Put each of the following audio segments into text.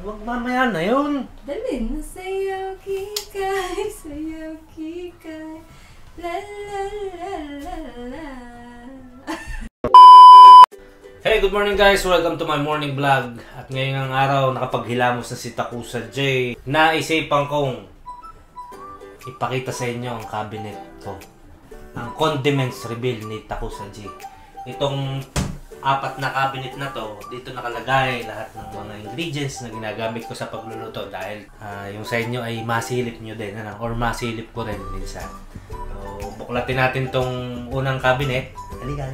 Wag mamaya na yun. Dali na sayaw kikay, sayaw kikay. La la la la la. Hey, good morning guys! Welcome to my morning vlog. At ngayong araw, nakapaghilamos na si Takusa J. Naisipan kong ipakita sa inyo ang cabinet ko. Ang condiments reveal ni Takusa J. Itong apat na cabinet na to, dito nakalagay lahat ng mga ingredients na ginagamit ko sa pagluluto dahil yung sa inyo ay masilip nyo din, or masilip ko rin minsan. So, buklatin natin tong unang cabinet. Halika.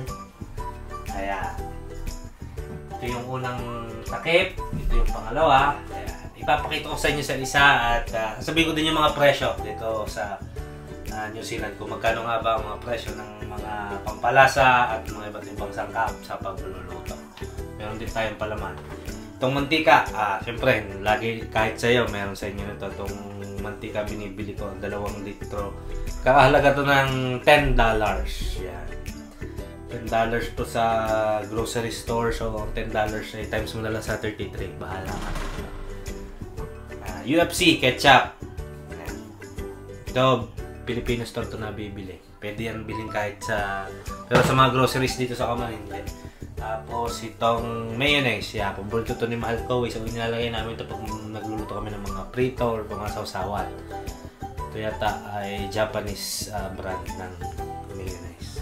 Kaya, ito yung unang takip, ito yung pangalawa. Kaya, ipapakita ko sa inyo sa isa at sasabihin ko din yung mga presyo dito sa New Zealand kung magkano nga ba ang mga presyo ng mga pampalasa at mga iba't ibang sangkap sa pagluluto. Meron din tayong palaman. Itong mantika, syempre, lagi kahit sa iyo, meron sa inyo nito. Itong mantika binibili ko, 2 litro. Kakahalaga to ng $10. Yan. $10 to sa grocery store. So, $10 ay times mo na lang sa 33. Bahala ka. UFC, ketchup. Ito, Filipino store to na bibili. Pwede yan bilhin kahit sa... Pero sa mga groceries dito sa Kaman, hindi. Tapos itong mayonnaise. Yeah, paborito to ni Mahal ko. So nilalagay namin ito pag nagluluto kami ng mga prito or mga sausawan. Ito yata ay Japanese brand ng mayonnaise.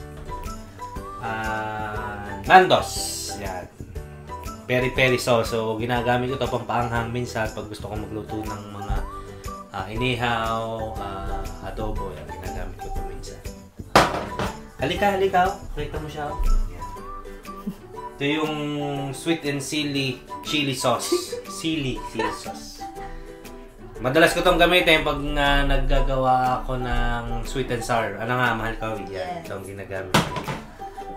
Nandos. Yan. Peri-peri sauce. So ginagamit ko ito pampaanghang minsan pag gusto kong magluto ng mga inihaw, adobo, yan, ginagamit ko ito minsan. Halika. Pakita mo siya. Yan. Ito yung sweet and chili sauce. Chili sauce. Madalas ko itong gamitin pag naggagawa ako ng sweet and sour. Ano nga, Mahal ka? Yan, itong ginagamit.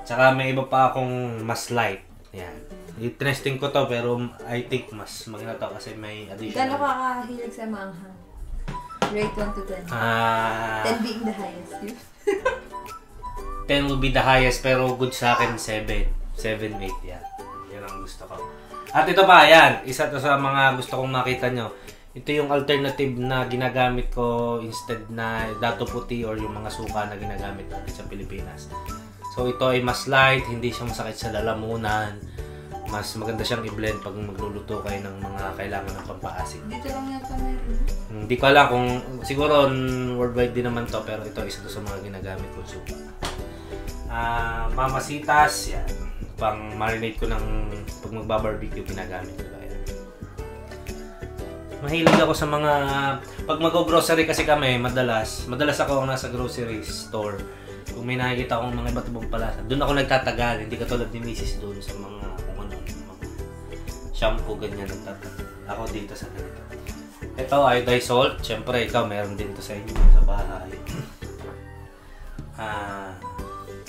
Tsaka may iba pa akong mas light. Yan. I-testing ko to pero I think mas maganda to kasi may additional. Gano'n ka kahilig sa maanghang? Rate 1 to 10. 10 being the highest. 10 will be the highest pero good sa akin 7. 7, 8 yan. Yan ang gusto ko. At ito pa, yan. Isa to sa mga gusto kong makita nyo. Ito yung alternative na ginagamit ko instead na dato puti or yung mga suka na ginagamit natin sa Pilipinas. So ito ay mas light, hindi siya masakit sa lalamunan. Mas maganda siyang i-blend pag magluluto kayo ng mga kailangan ng pampaasim. Dito lang yata meron. Hindi ko alam kung siguro worldwide din naman to pero ito isa to sa mga ginagamit ko suka. Mamasitas, yan. Pang marinate ko ng pag magba-barbecue ginagamit ko. Yan. Mahilig ako sa mga pag mag-grocery kasi kami madalas ako nasa grocery store. Kung may nakikita akong mga iba't ibang palasa, doon ako nagtatagal, hindi katulad ni Mrs. doon sa mga shampoo, ganyan nagtatagal. Ako dito sa ganito. Ito, iodized salt. Siyempre, ikaw, meron din ito sa inyo sa bahay.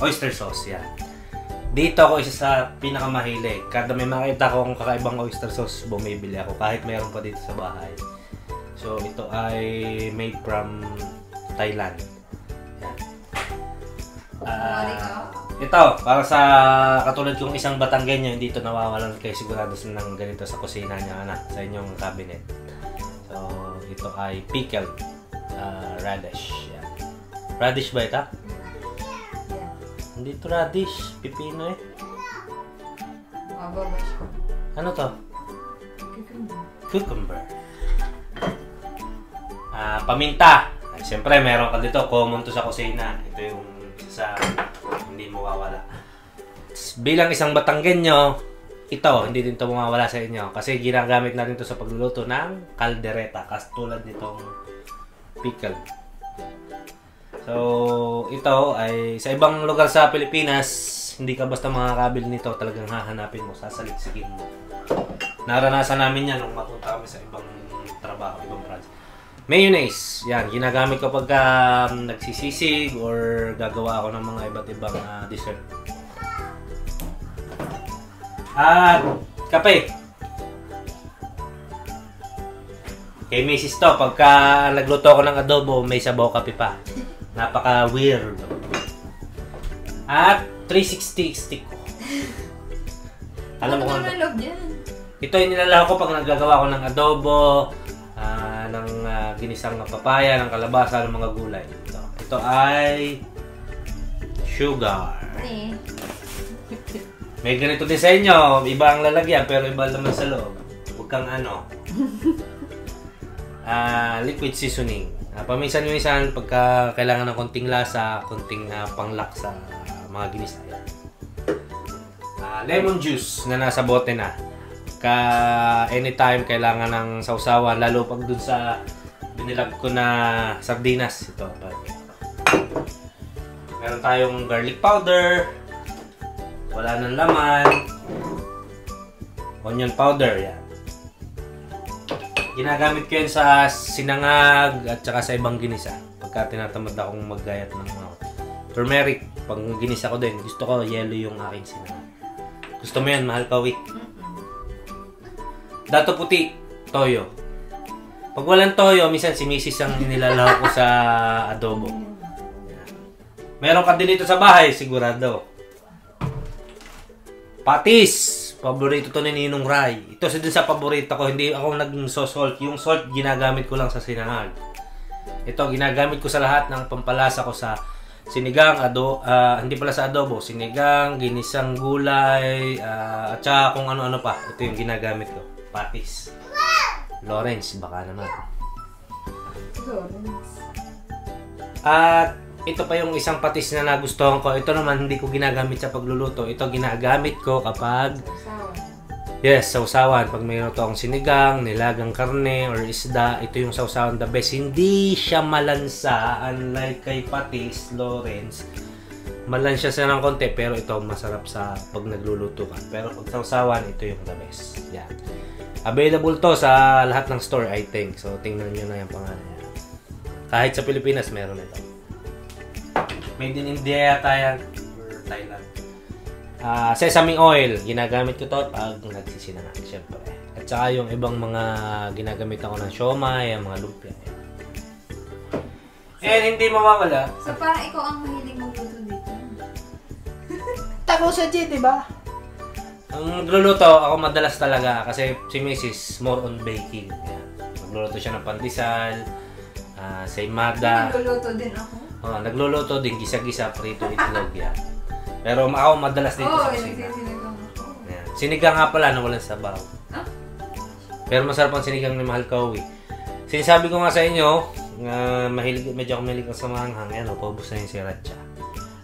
Oyster sauce, yan. Dito ako isa sa pinakamahilig. Kada may makita akong kakaibang oyster sauce, bumibili ako. Kahit meron pa dito sa bahay. So, ito ay made from Thailand. Ito, para sa katulad kong isang Batanggenyo, hindi ito nawawalan kayo sigurado ng ganito sa kusina niya, sa inyong cabinet. So, ito ay pickled radish. Yan. Radish ba ito? Yeah. Hindi ito radish, pipino eh. Ano to? Cucumber. Paminta. Siyempre, meron ka dito, common to sa kusina. Ito yung sa hindi mawawala. Bilang isang Batanggenyo, ito, hindi din ito mawawala sa inyo. Kasi ginagamit natin ito sa pagluluto ng kaldereta. Tulad nitong pickle. So, ito ay sa ibang lugar sa Pilipinas, hindi ka basta makakabili nito. Talagang hahanapin mo, sasaliksikin mo. Naranasan namin yan nung mapunta kami sa ibang trabaho, ibang project. Mayonnaise. Yan, ginagamit ko pagka nagsisisig or gagawa ako ng mga iba't ibang dessert. At kape. Kay Mrs. to, pagka nagluto ako ng adobo, may sabaw kape pa. Napaka-weird. At 360 stick ko. Alam mo kung ano? Ito yung nilalako ko pag naggagawa ko ng adobo, ng ginisang papaya, ng kalabasa, ng mga gulay. Ito ay sugar. May ganito din sa inyo, iba ang lalagyan pero iba naman sa loob. Huwag kang liquid seasoning. Paminsan-minsan pagka kailangan ng konting lasa, konting panglak sa mga ginisa. Lemon juice na nasa bote na. Anytime kailangan ng sausawan, lalo pag dun sa binilag ko na sardinas. Ito. Meron tayong garlic powder. Wala nang laman. Onion powder, yan. Ginagamit ko yan sa sinangag at saka sa ibang ginisa. Pagka tinatamad akong maggayat ng turmeric, pag ginisa ko din, gusto ko yellow yung aking sinangag. Gusto mo yan, mahal ka, Wick? Dato puti, toyo. Pag walang toyo, minsan si Mrs. ang nilalaro ko sa adobo. Meron ka din dito sa bahay, sigurado. Patis! Paborito to ni Ninong Rai. Ito din sa paborito ko. Hindi ako nag-salt. Yung salt, ginagamit ko lang sa sinangag. Ito, ginagamit ko sa lahat ng pampalasa ko sa sinigang, hindi pala sa adobo. Sinigang, ginisang gulay, at saka kung ano-ano pa. Ito yung ginagamit ko. Patis. Lawrence, baka naman. Lawrence. At ito pa yung isang patis na nagustuhan ko. Ito naman hindi ko ginagamit sa pagluluto. Ito ginagamit ko kapag sausawan. Pag mayroon to akong sinigang, nilagang karne or isda, ito yung sausawan the best. Hindi siya malansa unlike kay patis, Lawrence. Malansya siya ng konti pero ito masarap sa pag nagluluto ka. Pero pag sausawan, ito yung the best. Yan. Available to sa lahat ng store, I think. So tingnan niyo na yung pangalan niya. Kahit sa Pilipinas meron ito. Made in India yata yan, or Thailand. Sesame oil, ginagamit ko to pag nagsisinangan, syempre. At saka yung ibang mga ginagamit ako ng siomay, yung mga lumpia. And hindi mawawala. So parang ikaw ang mahilig magluto dito. Tako sa G, diba? Ang nagluluto, ako madalas talaga kasi si Mrs. more on baking. Yan. Nagluluto siya ng pandesal, sa imada. Nagluluto din ako. Nagluluto din, gisa-gisa, prito, itlog yan. Pero ako madalas dito sa kusina. Sinigang nga pala na walang sabaw. Pero masarap ang sinigang ni Mahal Kauwi. Sinasabi ko nga sa inyo, medyo ako mahilig sa manghang. Ayan, paubos na yung sriracha.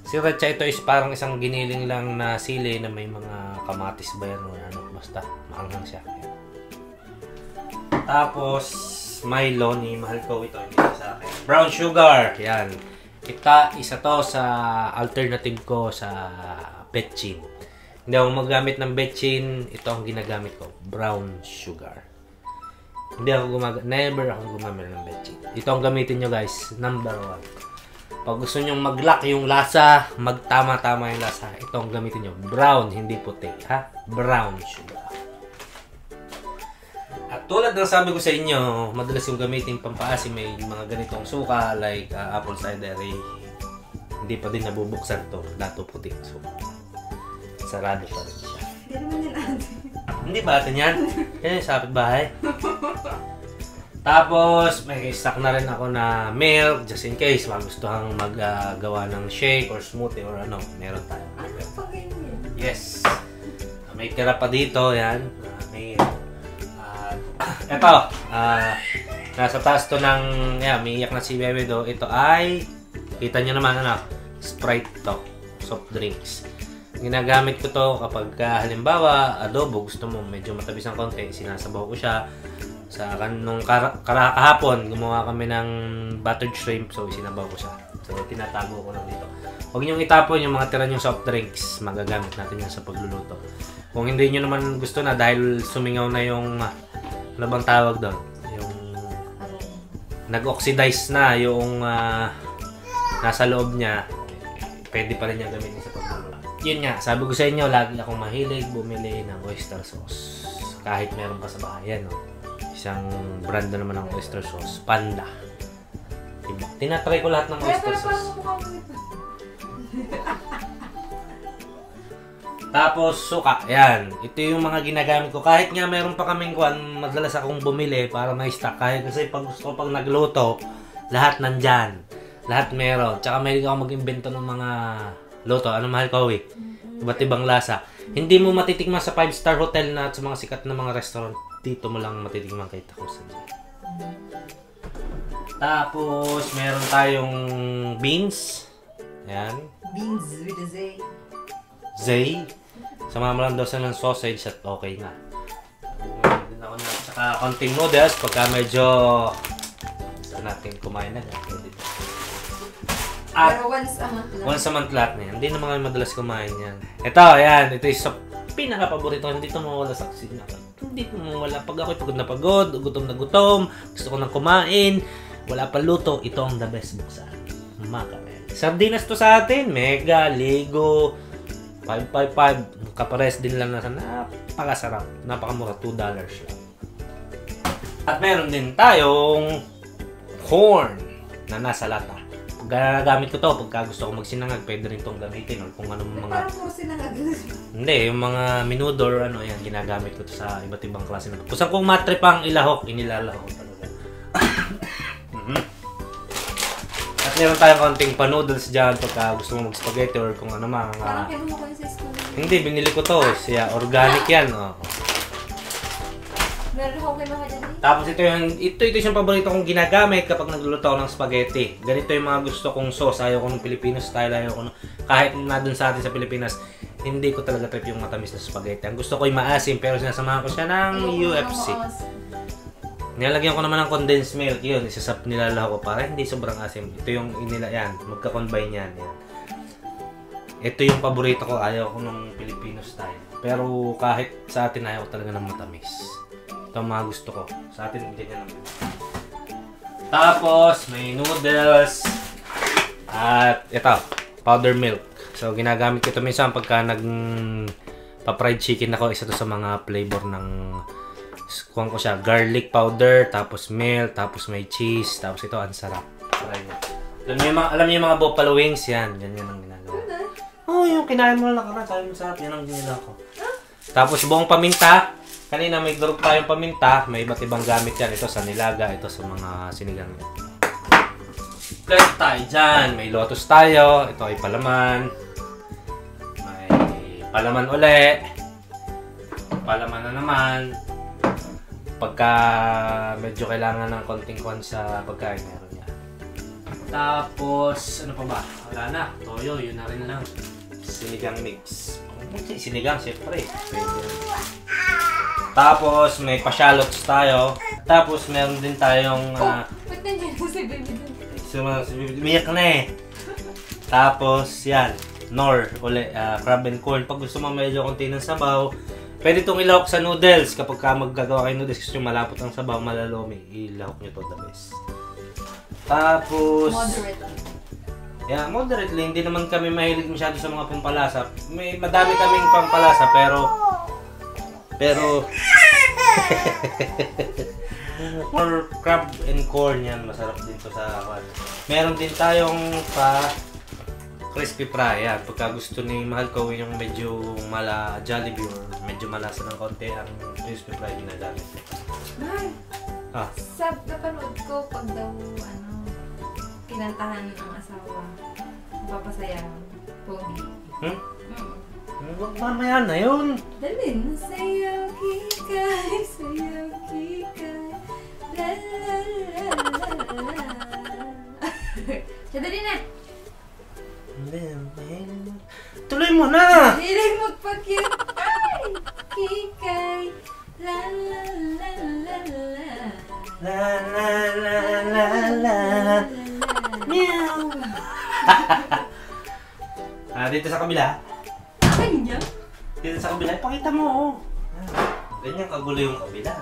Sriracha ito is parang isang giniling lang na sili na may mga kamatis ba yan o ano. Basta, maanghang siya. Ayan. Tapos, Milo ni Mahal Kauwi ito. Hindi sa akin. Brown sugar. Yan. Isa to sa alternative ko sa betchin. Hindi ako magamit ng betchin. Ito ang ginagamit ko. Brown sugar. Never ako gumamit ng betchin. Ito ang gamitin nyo guys. Number 1. Pag gusto nyo mag-lock yung lasa, magtama-tama yung lasa, ito ang gamitin nyo. Brown, hindi puti. Ha? Brown sugar. At tulad ng sabi ko sa inyo, madalas yung gamitin pampaasim may mga ganitong suka like apple cider. Hindi pa din nabubuksan to. Dato puti. So, sarado pa rin siya. Hindi naman yan ate. Hindi ba atin yan? Yan yung sapit bahay. Tapos, may stock na rin ako na milk just in case magustuhang maggawa ng shake or smoothie or ano. Meron tayo. Ano pa ganyan? Yes. May tira pa dito. Yan. Ito, nasa taas to ng, may iyak na si Bebe do. Ito ay, kita nyo naman, Sprite to, soft drinks. Ginagamit ko to kapag halimbawa, adobo, gusto mo medyo matabis ng konti, sinasabaw ko siya. Nung kahapon, gumawa kami ng buttered shrimp, so sinabaw ko siya. So, tinatago ko lang dito. Huwag nyo itapon yung mga tira nyong soft drinks, magagamit natin yan sa pagluluto. Kung hindi nyo naman gusto na dahil sumingaw na yung ano bang tawag doon? Yung nag-oxidize na yung nasa loob niya, pwede pa rin niya gamitin sa pagluluto. Yun nga, sabi ko sa inyo, lagi akong mahilig bumili ng oyster sauce. Kahit meron pa sa bahay, no? Isang brand na naman ng oyster sauce, Panda. Diba? Tinatry ko lahat ng oyster sauce. Tapos, suka. Yan. Ito yung mga ginagamit ko. Kahit nga meron pa kaming kuwan, madalas akong bumili para may stock. Kahit kasi pag gusto ko pag nagluto, lahat nandyan. Lahat meron. Tsaka mahilig ako mag-invento ng mga luto. Ano mahal ko, iba't ibang lasa. Hindi mo matitikman sa 5-star hotel na at sa mga sikat na mga restaurant. Dito mo lang matitikman kay Taco sa J. Tapos, meron tayong beans. Yan. Beans with a Z. Zay. Sama mo lang daw sa ng sausage at okay na. Din ako na. Saka konting noodles pagka medyo gusto natin kumain na. At Pero once a month lang. once a month lahat na yan. Hindi naman kami madalas kumain yan. Ito, ayan. Ito yung sa pinaka-paborito. Hindi ito mawala sa kusina. Hindi ito mawala. Pag ako'y pagod na pagod, gutom na gutom, gusto ko nang kumain, wala pa luto, ito ang the best buksan. Makain. Sardinas to sa atin. Mega, Lego, 555. Kapares din lang na sa napakasarap. Napakamura. $2 lang. At meron din tayong corn na nasa lata. Gagamit ko to pagka gusto ko magsinangag, pwede rin itong gamitin or kung anong mga... Parang puro sinangag. Hindi, yung mga minudo or ano, yan, ginagamit ko to sa iba't ibang klase na. Kung saan kong matripang ilahok, inilalahok talaga. At meron tayong konting pa-noodles dyan pagka gusto mo mag-spaghetti or kung ano mga... Parang kinuha ko yung sa school. Hindi, binili ko to. Siya, organic yan. Oh. Meron akong kinuha dyan. Tapos ito yung paborito kong ginagamit kapag nagluluto ako ng spaghetti. Ganito yung mga gusto kong sauce. Ayaw ko ng Filipino style. Ayaw ko kahit na dun sa atin sa Pilipinas, hindi ko talaga trip yung matamis na spaghetti. Ang gusto ko yung maasim pero sinasamahan ko siya ng UFC. Nilalagyan ko naman ng condensed milk. Yun, isasap nilalaho ko para hindi sobrang asim. Ito yung yan. Magka-combine yan. Ito yung paborito ko. Ayaw ko ng Filipino style. Pero kahit sa atin ayaw ko talaga ng matamis. Ito ang mga gusto ko. Sa atin, hindi niya naman. Tapos, may noodles. At ito, powder milk. So, ginagamit ko ito minsan pagka nag-fried chicken ako. Isa to sa mga flavor ng kuhan ko siya. Garlic powder, tapos milk, tapos may cheese. Tapos ito, ang sarap. Alam niyo yung mga buffalo wings? Yan. Ganyan ang ginagawa. Oh, yung kinain mo lang nakaraan. Sabi mo sarap. Yan ang ginagawa ko. Tapos, buong paminta. Kanina may durog tayong paminta, may iba't ibang gamit yan. Ito sa nilaga, ito sa mga sinigang. Ito tayo dyan, may lotus tayo, ito ay palaman. May palaman uli. Palaman na naman. Pagka medyo kailangan ng konting kwan sa pagkain, meron yan. Tapos, ano pa ba? Wala na, toyo, yun na rin lang. Sinigang mix. Sinigang, siyempre. Tapos, may pa-shallots tayo. Tapos, meron din tayong... ba't nandiyan po si baby dun? Si baby, umiyak na eh. Tapos, yan. Nor, crab and corn. Pag gusto mo medyo konti ng sabaw, pwede itong ilahok sa noodles. Kapag ka maggagawa kayo noodles, gusto nyo malapot ang sabaw, malalumi, ilahok nyo to the best. Tapos... Moderate. Yeah, moderately. Hindi naman kami mahilig masyado sa mga pampalasa. Madami kaming pampalasa, pero more crab and corn yan. Masarap din to sa akin. Meron din tayong crispy fry. Yan. Pagka gusto ni mahal ko yung medyo Jollibee or medyo malasa ng konti, ang crispy fry ginagamit. Mahal. Napanood ko pag daw, kinantahan ng asawa. Papasayahan. Pogi. Mamaya na yun. Dalin. Sayaw kikay, sayaw kikay. La la la la la. Siya, dali na. Tuloy mo na! Hiling magpa-cute. Ay! Kikay. La la la la la. La la la la la. Meow! Dito sa kabila. Kanya? Dito sa kabila. Pakita mo, oh. Ganyan kagulo yung kabila.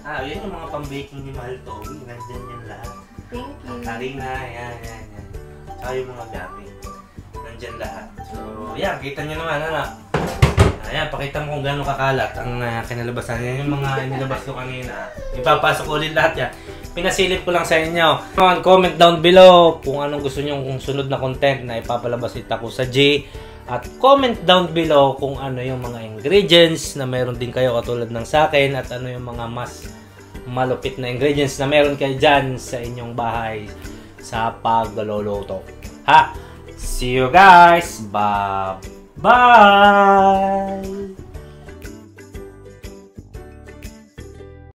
Yan yung mga pang-baking ni Mahal Toby. Nandyan yan lahat. Thank you. Karina, yan. Tsaka yung mga gamit. Nandyan lahat. So, yan. Kita nyo naman, Ayan, pakita mo kung gano'ng kakalat ang kinalabasan. Yan yung mga inilabas ko kanina. Ipapasok ulit lahat yan. Pinasilip ko lang sa inyo. Comment down below kung anong gusto nyo, kung sunod na content na ipapalabas ni Taco sa J. At comment down below kung ano yung mga ingredients na meron din kayo katulad ng sa akin at ano yung mga mas malupit na ingredients na meron kayo dyan sa inyong bahay sa pagluluto. Ha! See you guys! Bye!